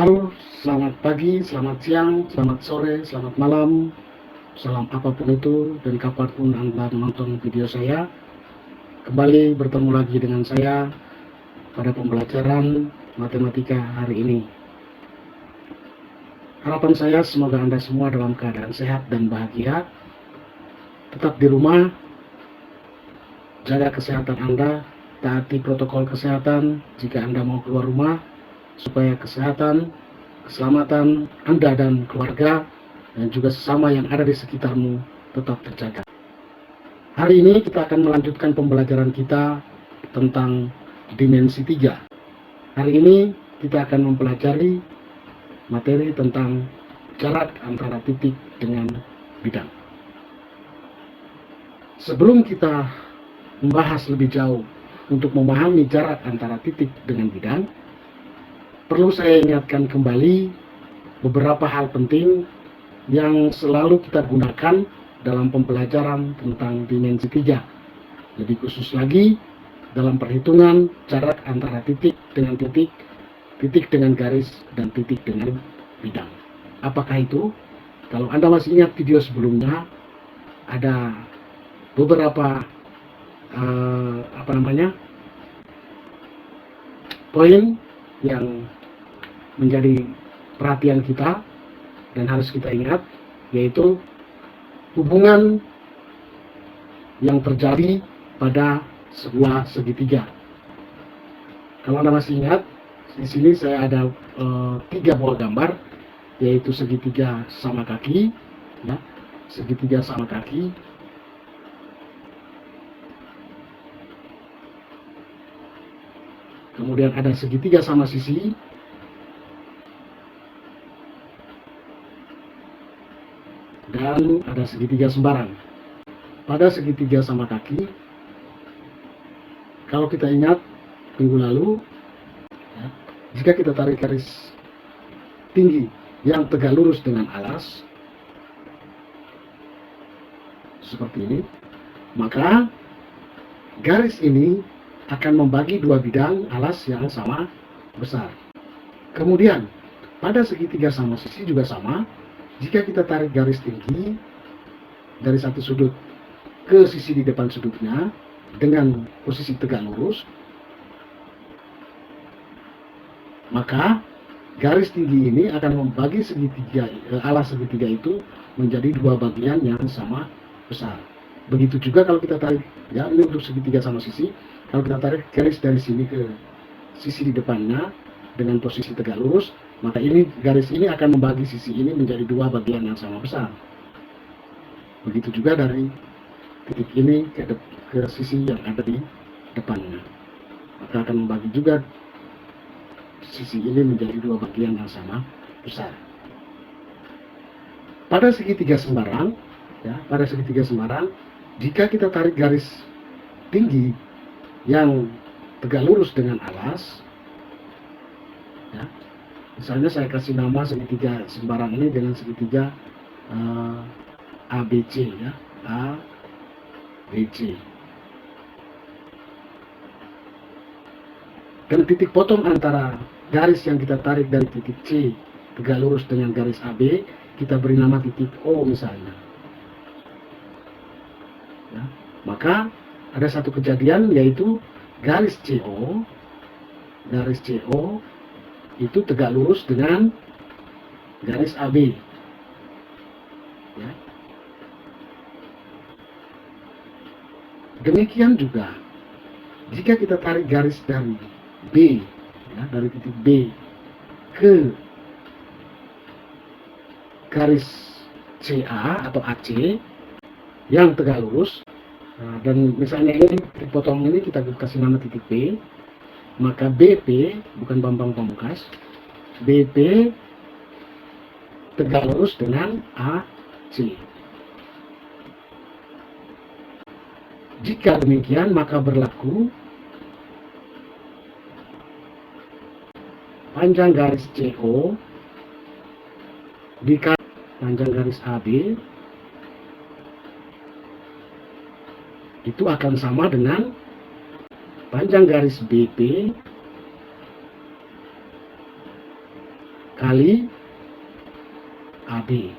Halo, selamat pagi, selamat siang, selamat sore, selamat malam, salam apapun itu dan kapanpun Anda menonton video saya. Kembali bertemu lagi dengan saya pada pembelajaran matematika hari ini. Harapan saya semoga Anda semua dalam keadaan sehat dan bahagia. Tetap di rumah, jaga kesehatan Anda, taati protokol kesehatan jika Anda mau keluar rumah, supaya kesehatan, keselamatan Anda dan keluarga dan juga sesama yang ada di sekitarmu tetap terjaga. Hari ini kita akan melanjutkan pembelajaran kita tentang dimensi 3. Hari ini kita akan mempelajari materi tentang jarak antara titik dengan bidang. Sebelum kita membahas lebih jauh untuk memahami jarak antara titik dengan bidang, perlu saya ingatkan kembali beberapa hal penting yang selalu kita gunakan dalam pembelajaran tentang dimensi 3. Lebih khusus lagi dalam perhitungan jarak antara titik dengan titik, titik dengan garis, dan titik dengan bidang. Apakah itu? Kalau Anda masih ingat video sebelumnya, ada beberapa poin yang menjadi perhatian kita dan harus kita ingat, yaitu hubungan yang terjadi pada sebuah segitiga. Kalau Anda masih ingat, di sini saya ada 3 buah gambar, yaitu segitiga sama kaki, ya, segitiga sama kaki, kemudian ada segitiga sama sisi, dan ada segitiga sembarang. Pada segitiga sama kaki, kalau kita ingat minggu lalu, ya, jika kita tarik garis tinggi yang tegak lurus dengan alas seperti ini, maka garis ini akan membagi 2 bidang alas yang sama besar. Kemudian pada segitiga sama sisi juga sama. Jika kita tarik garis tinggi dari satu sudut ke sisi di depan sudutnya dengan posisi tegak lurus, maka garis tinggi ini akan membagi alas segitiga itu menjadi 2 bagian yang sama besar. Begitu juga kalau kita tarik, ya, ini untuk segitiga sama sisi. Kalau kita tarik garis dari sini ke sisi di depannya dengan posisi tegak lurus, maka garis ini akan membagi sisi ini menjadi 2 bagian yang sama besar. Begitu juga dari titik ini ke sisi yang ada di depannya, maka akan membagi juga sisi ini menjadi 2 bagian yang sama besar. Pada segitiga sembarang, jika kita tarik garis tinggi yang tegak lurus dengan alas, ya, misalnya saya kasih nama segitiga sembarang ini dengan segitiga ABC, ya, ABC. Dan titik potong antara garis yang kita tarik dari titik C tegak lurus dengan garis AB, kita beri nama titik O misalnya. Ya, maka ada satu kejadian, yaitu garis CO itu tegak lurus dengan garis AB. Ya. Demikian juga jika kita tarik garis dari B, ya, dari titik B ke garis CA atau AC yang tegak lurus, dan misalnya ini titik potong ini kita kasih nama titik P, maka BP, bukan Bambang Pamungkas, BP tegak lurus dengan AC. Jika demikian, maka berlaku panjang garis CO dikali panjang garis AB itu akan sama dengan panjang garis BP kali AB,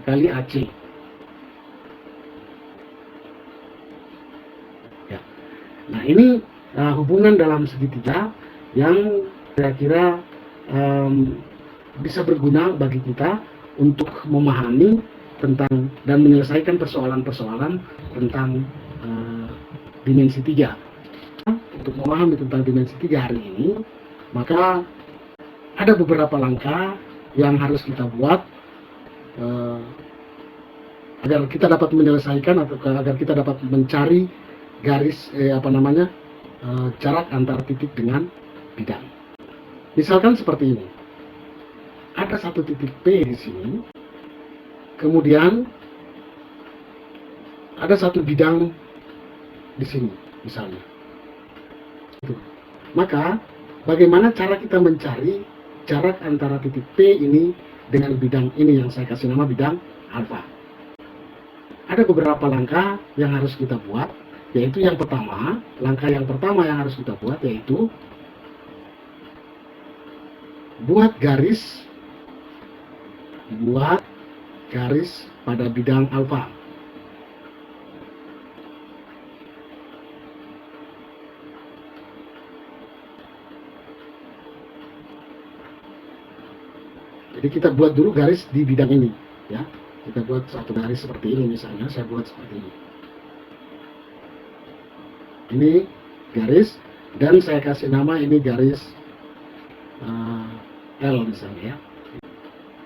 kali AC. Ya. Nah, ini hubungan dalam segitiga yang kira-kira bisa berguna bagi kita untuk memahami tentang dan menyelesaikan persoalan-persoalan tentang dimensi 3. Untuk memahami tentang dimensi 3 hari ini, maka ada beberapa langkah yang harus kita buat agar kita dapat menyelesaikan atau agar kita dapat mencari garis jarak antara titik dengan bidang. Misalkan seperti ini. Ada satu titik P di sini, kemudian ada satu bidang di sini, misalnya. Maka, bagaimana cara kita mencari jarak antara titik P ini dengan bidang ini yang saya kasih nama bidang alfa? Ada beberapa langkah yang harus kita buat, yaitu langkah yang pertama yang harus kita buat yaitu buat garis pada bidang alfa. Jadi kita buat dulu garis di bidang ini, ya. Kita buat satu garis seperti ini, misalnya saya buat seperti ini. Ini garis, dan saya kasih nama ini garis L misalnya, ya.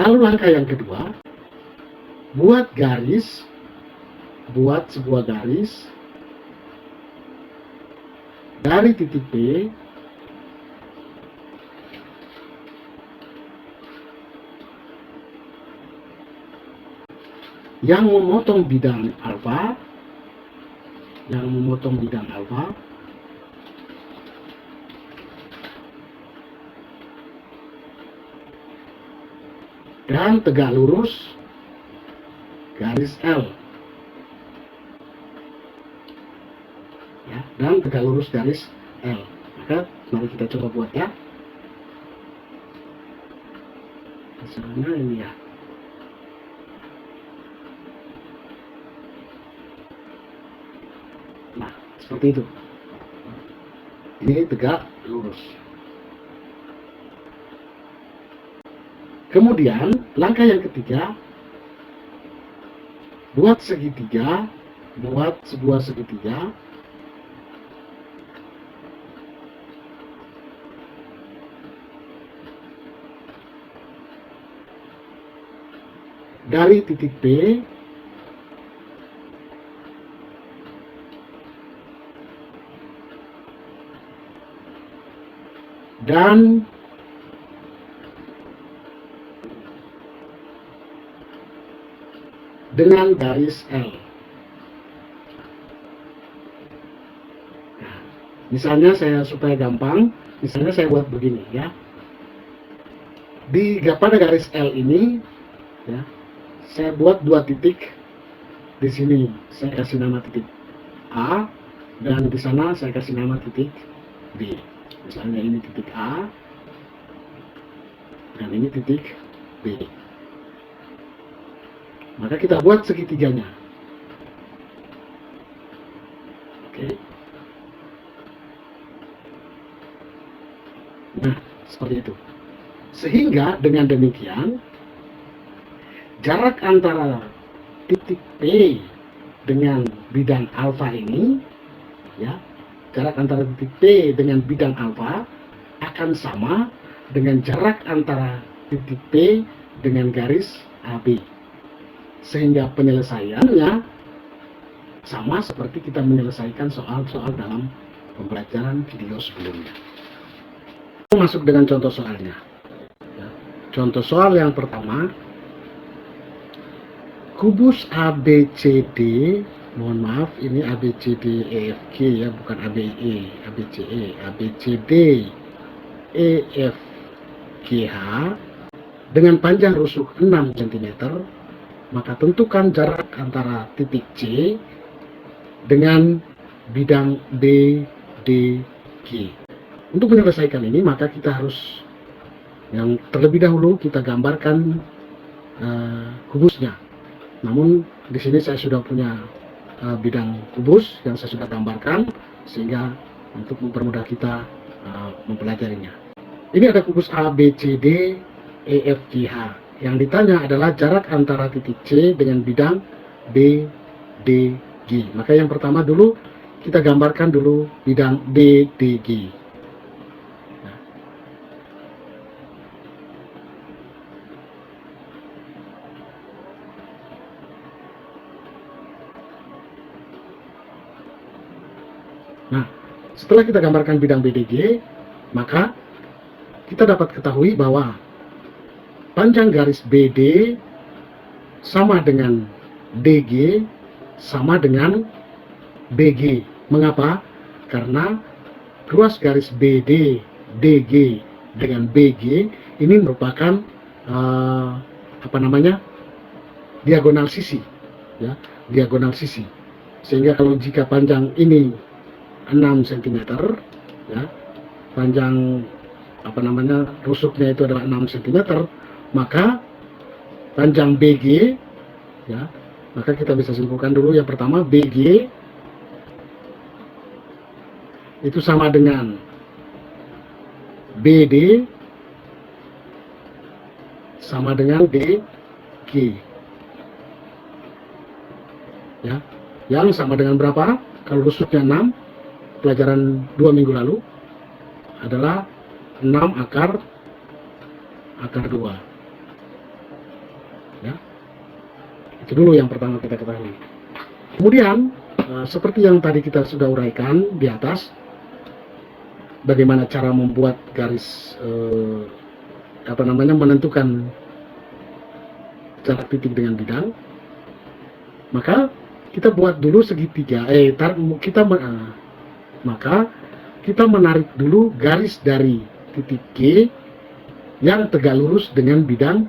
Lalu langkah yang kedua, buat sebuah garis dari titik P yang memotong bidang alfa, dan tegak lurus garis L, ya, dan tegak lurus garis L. Maka mari kita coba buat, ya. Misalnya ini, ya. Nah, seperti itu. Ini tegak lurus. Kemudian, langkah yang ketiga, buat sebuah segitiga dari titik P dan dengan garis L. Nah, misalnya supaya gampang, misalnya saya buat begini, ya. Pada garis L ini, ya, saya buat dua titik di sini. Saya kasih nama titik A, dan di sana saya kasih nama titik B. Misalnya ini titik A, dan ini titik B. Maka kita buat segitiganya. Oke. Nah, seperti itu. Sehingga dengan demikian, jarak antara titik P dengan bidang alfa ini, ya, jarak antara titik P dengan bidang alfa akan sama dengan jarak antara titik P dengan garis AB. Sehingga penyelesaiannya sama seperti kita menyelesaikan soal-soal dalam pembelajaran video sebelumnya. Masuk dengan contoh soalnya. Contoh soal yang pertama, kubus ABCD, mohon maaf ini ABCD EFG, ya, bukan ABE, ABCE, ABCD EFGH dengan panjang rusuk 6 cm. Maka tentukan jarak antara titik C dengan bidang BDG. Untuk menyelesaikan ini, maka kita harus Yang terlebih dahulu kita gambarkan kubusnya. Namun di sini saya sudah punya bidang kubus yang saya sudah gambarkan, sehingga untuk mempermudah kita mempelajarinya. Ini ada kubus A, B, C, D, E, F, G, H. Yang ditanya adalah jarak antara titik C dengan bidang B, D, G. Maka yang pertama dulu kita gambarkan dulu bidang B, D, G. Nah, setelah kita gambarkan bidang BDG, maka kita dapat ketahui bahwa panjang garis BD sama dengan DG sama dengan BG. Mengapa? Karena ruas garis BD, DG dengan BG ini merupakan diagonal sisi, ya, diagonal sisi. Sehingga kalau jika panjang ini 6 cm, ya, panjang rusuknya itu adalah 6 cm, maka panjang BG, ya, maka kita bisa simpulkan dulu yang pertama BG itu sama dengan BD sama dengan DG, ya, yang sama dengan berapa? Kalau rusuknya 6, pelajaran 2 minggu lalu adalah 6 akar 2, ya. Itu dulu yang pertama kita ketahui. Kemudian seperti yang tadi kita sudah uraikan di atas, bagaimana cara membuat garis menentukan jarak titik dengan bidang. Maka kita buat dulu segitiga, maka kita menarik dulu garis dari titik G yang tegak lurus dengan bidang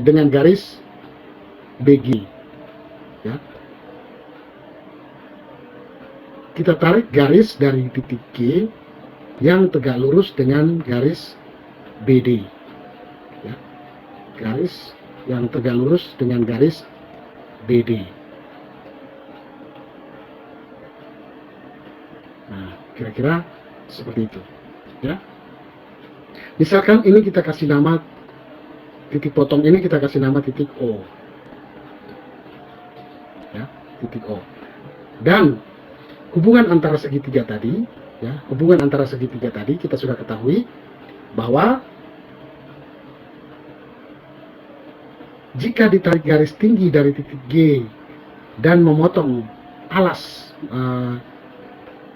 dengan garis BG, ya. Kita tarik garis dari titik G yang tegak lurus dengan garis BD, ya. Garis yang tegak lurus dengan garis BD. Nah, kira-kira seperti itu, ya. Misalkan ini kita kasih nama titik potong ini, kita kasih nama titik O, ya, titik O. Dan hubungan antara segitiga tadi, ya, hubungan antara segitiga tadi kita sudah ketahui bahwa jika ditarik garis tinggi dari titik G dan memotong alas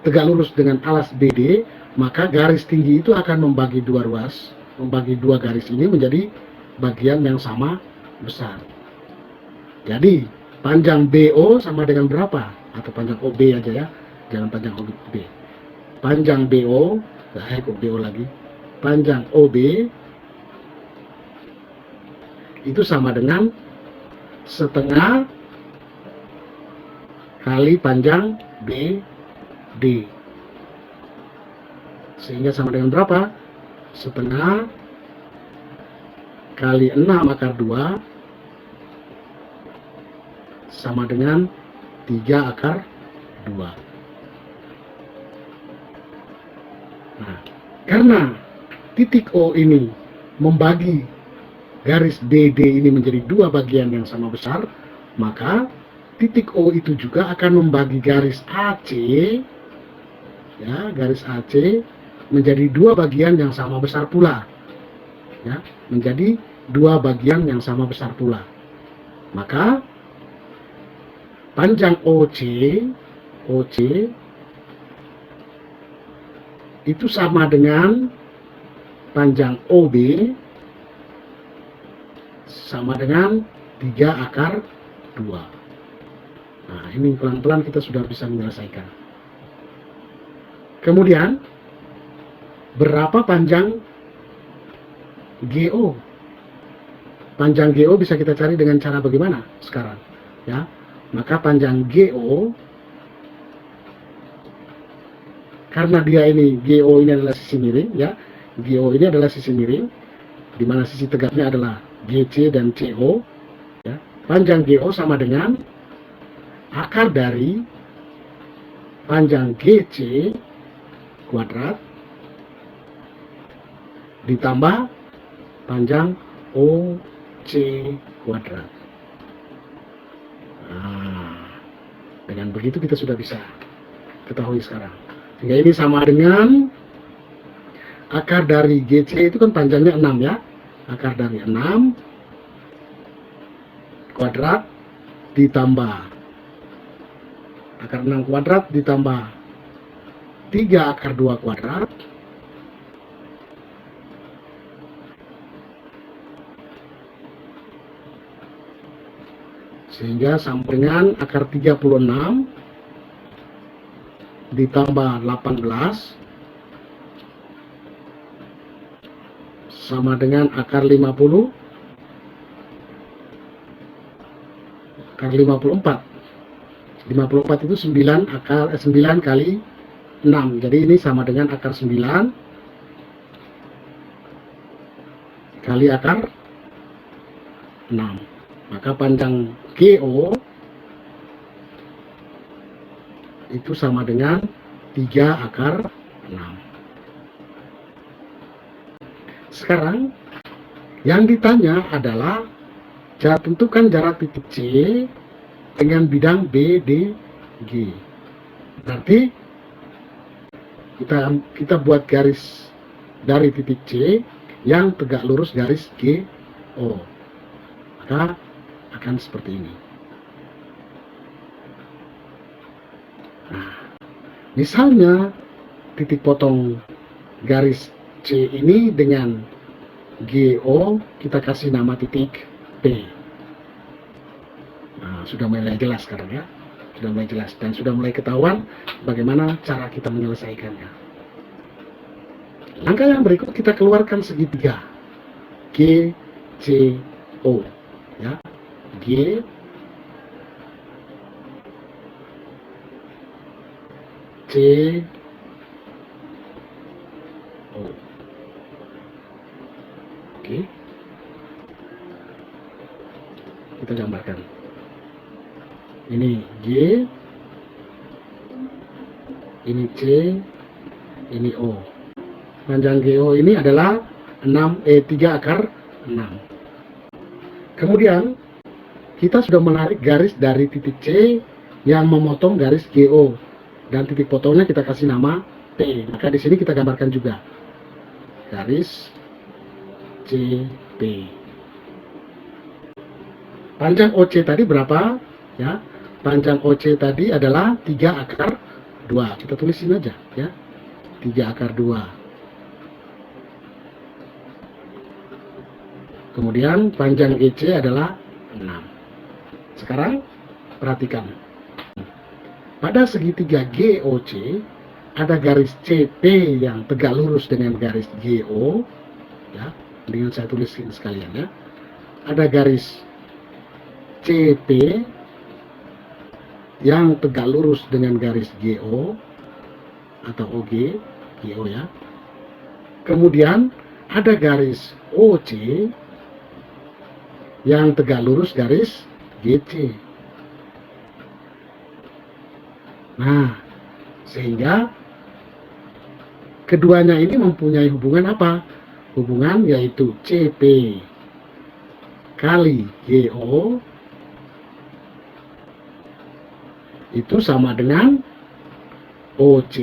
tegak lurus dengan alas BD, maka garis tinggi itu akan membagi dua ruas, membagi dua garis ini menjadi bagian yang sama besar. Jadi panjang BO sama dengan berapa? Atau panjang OB aja, ya, jangan panjang OB. Panjang BO, BO lagi. Panjang OB itu sama dengan setengah kali panjang BD. Sehingga sama dengan berapa? Setengah kali 6 akar 2 sama dengan 3 akar 2. Nah, karena titik O ini membagi garis BD ini menjadi dua bagian yang sama besar, maka titik O itu juga akan membagi garis AC, ya, garis AC menjadi dua bagian yang sama besar pula, ya, menjadi dua bagian yang sama besar pula. Maka panjang OC itu sama dengan panjang OB sama dengan 3 akar 2. Nah, ini pelan-pelan kita sudah bisa menyelesaikan. Kemudian, berapa panjang GO? Panjang GO bisa kita cari dengan cara bagaimana sekarang, ya? Maka panjang GO, karena dia ini GO ini adalah sisi miring, ya, GO ini adalah sisi miring, di mana sisi tegaknya adalah GC dan CO. Ya. Panjang GO sama dengan akar dari panjang GC kuadrat ditambah panjang OC kuadrat. Nah, dengan begitu kita sudah bisa ketahui sekarang. Sehingga ini sama dengan akar dari GC itu kan panjangnya 6 ya. Akar dari 6 kuadrat ditambah akar 6 kuadrat ditambah 3 akar 2 kuadrat sehingga sama dengan akar 36 ditambah 18 sama dengan akar 50 akar 54 itu 9 kali 6, jadi ini sama dengan akar 9 kali akar 6. Maka panjang GO itu sama dengan 3 akar 6. Sekarang yang ditanya adalah tentukan jarak titik C dengan bidang BDG. Berarti kita buat garis dari titik C yang tegak lurus garis GO. Maka akan seperti ini. Nah, misalnya titik potong garis C ini dengan GO kita kasih nama titik P. Nah, sudah mulai jelas sekarang ya. Sudah mulai jelas dan sudah mulai ketahuan bagaimana cara kita menyelesaikannya. Langkah yang berikut kita keluarkan segitiga GCO ya. G C O. Oke. Kita gambarkan. Ini G, ini C, ini O. Panjang GO ini adalah 3 akar 6. Kemudian kita sudah menarik garis dari titik C yang memotong garis GO dan titik potongnya kita kasih nama P. Maka di sini kita gambarkan juga garis CP. Panjang OC tadi berapa? Ya, panjang OC tadi adalah 3 akar 2. Kita tulisin aja ya. 3 akar 2. Kemudian panjang EC adalah 6. Sekarang perhatikan. Pada segitiga GOC ada garis CP yang tegak lurus dengan garis GO ya. Dengan saya tuliskan sekalian ya. Ada garis CP yang tegak lurus dengan garis GO atau OG, GO ya. Kemudian ada garis OC yang tegak lurus garis GC. Nah, sehingga keduanya ini mempunyai hubungan apa? Hubungan yaitu CP kali GO itu sama dengan OC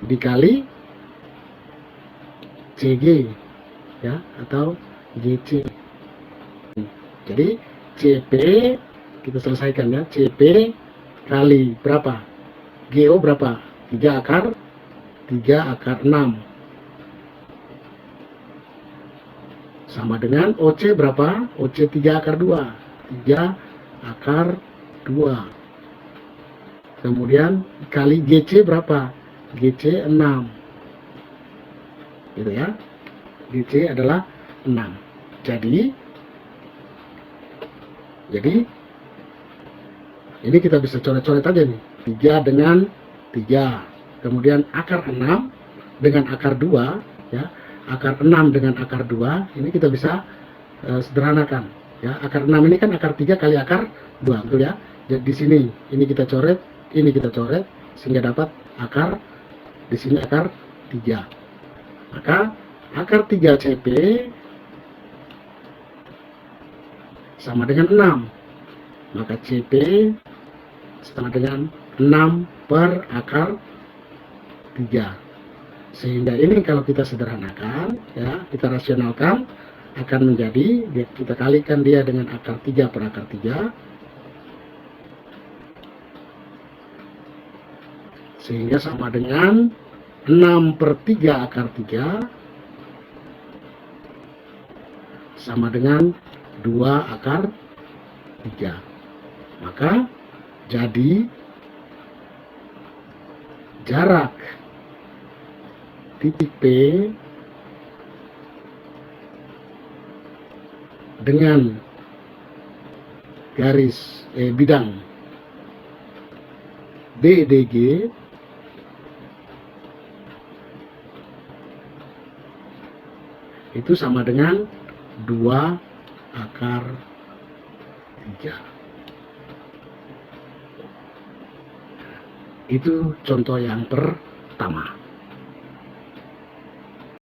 dikali CG ya, atau GC. Jadi CP kita selesaikan ya, CP kali berapa? GO berapa? 3 akar 6 sama dengan OC berapa? OC 3 akar 2, 3 akar 2. Kemudian kali GC berapa? GC 6 gitu ya. GC adalah 6. Jadi ini kita bisa coret-coret aja nih. 3 dengan 3. Kemudian akar 6 dengan akar 2, ya, akar 6 dengan akar 2, ini kita bisa sederhanakan. Ya, akar 6 ini kan akar 3 kali akar 2, betul ya? Jadi di sini, ini kita coret, ini kita coret, sehingga dapat akar, di sini akar 3. Maka akar 3 CP sama dengan 6. Maka CP sama dengan 6 per akar 3. Sehingga ini kalau kita sederhanakan, ya, kita rasionalkan, akan menjadi, kita kalikan dia dengan akar 3 per akar 3, sehingga sama dengan 6 per 3 akar 3 sama dengan 2 akar 3. Maka jadi jarak titik P dengan garis bidang BDG itu sama dengan 2 akar 3. Itu contoh yang pertama.